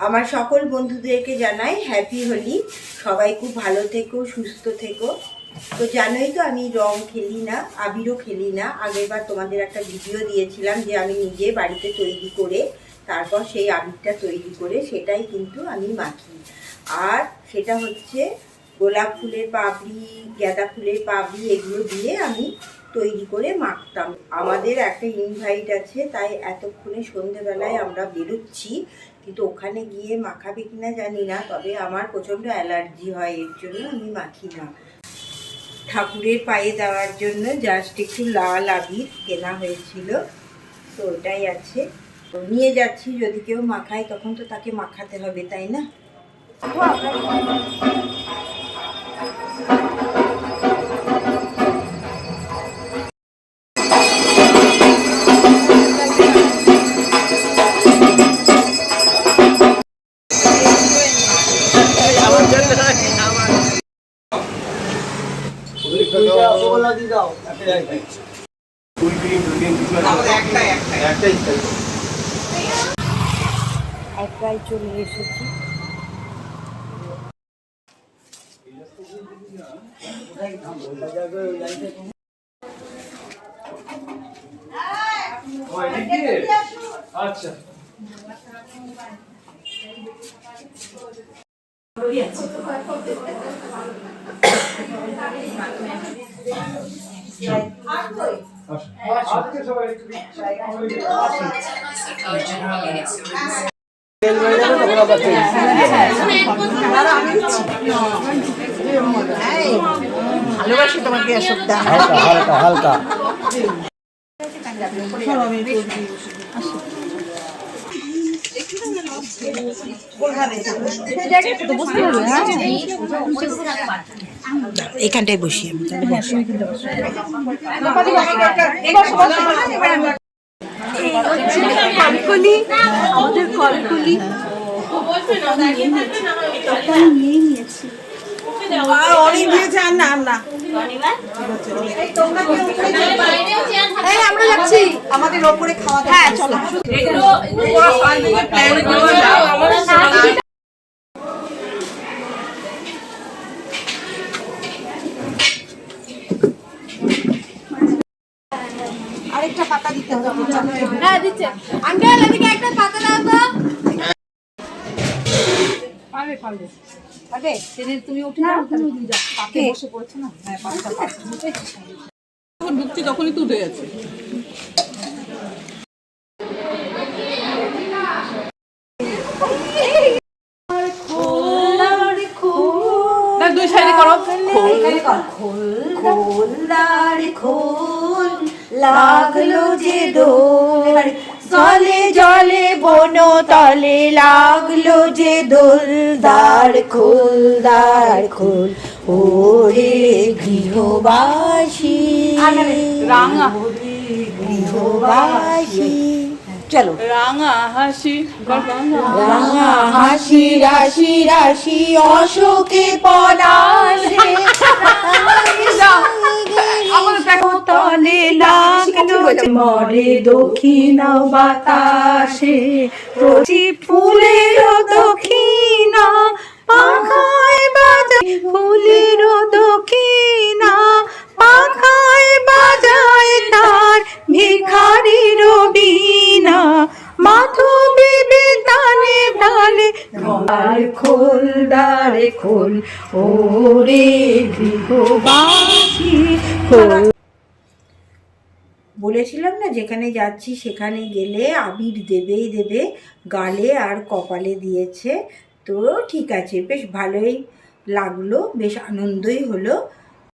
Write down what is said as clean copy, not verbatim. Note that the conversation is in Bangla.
আমার সকল বন্ধুদেরকে জানাই হ্যাপি হোলি। সবাই খুব ভালো থেকো, সুস্থ থেকো। তো জানোই তো আমি রং খেলি না, আবিরও খেলি না। আগেরবার তোমাদের একটা ভিডিও দিয়েছিলাম যে আমি নিজে বাড়িতে তৈরি করে তারপর সেই আবিরটা তৈরি করে সেটাই কিন্তু আমি মাখি। আর সেটা হচ্ছে গোলাপ ফুলের পাপড়ি, গাঁদা ফুলের পাপড়ি, এগুলো দিয়ে আমি তৈরি করে মাখতাম। আমাদের একটা ইনভাইট আছে, তাই এতক্ষণে সন্ধেবেলায় আমরা বেরোচ্ছি, কিন্তু ওখানে গিয়ে মাখাবে কিনা জানি না। তবে আমার প্রচণ্ড অ্যালার্জি হয়, এর জন্য আমি মাখি না। ঠাকুরের পায়ে দেওয়ার জন্য জাস্ট একটু লাল আবির কেনা হয়েছিল, তো ওটাই আছে। তো নিয়ে যাচ্ছি, যদি কেউ মাখায় তখন তো তাকে মাখাতে হবে, তাই না? একটাই চলে এসেছি। আচ্ছা ভালোবাসি তোমাকে অশোকদা। হালকা হালকা এখানটায় বসি আমি। কলকলি, আমাদের কলকলি অনেক দিয়েছে। আর না না আমরা যাচ্ছি আমাদের ওপরে খাওয়া। হ্যাঁ চলো। আরেকটা পাতা দিতে হবে। হ্যাঁ দিচ্ছে আঙ্কেল, এদিকে একটা পাতা দাও তো। পারবে পারবে পারবে। তুমি উঠে যাও, তুমি যাও, পাতে বসে পড়ছো না। হ্যাঁ পাতা যখন ঢুকছি তখনই তো উঠে গেছে। দুই সাইডে করো। খোলদার খোল, লাগলো যে দোল, জলে জলে বন তলে লাগলো যে দোল। দ্বার খোল, দ্বার খোল, ওরে গৃহবাসী, গৃহবাসী। চলো। রাঙা হাসি, রাঙা হাসি রাশি রাশি অশোকে পলাশে, তলে লাগলো মরে দক্ষিণ বাতাসে, প্রতি ফুলের দক্ষিণা পাখায় বাজায়, ফুলের দক্ষিণা পাখায় বাজায় তার ভিখারির বীণা, মাধবী তালে তালে। দ্বার খোল, দ্বার খোল, ওরে গৃহবাসী খোল। বলেছিলাম না যেখানে যাচ্ছি সেখানে গেলে আবির দেবেই দেবে, গালে আর কপালে দিয়েছে। তো ঠিক আছে, বেশ ভালোই লাগলো, বেশ আনন্দই হলো।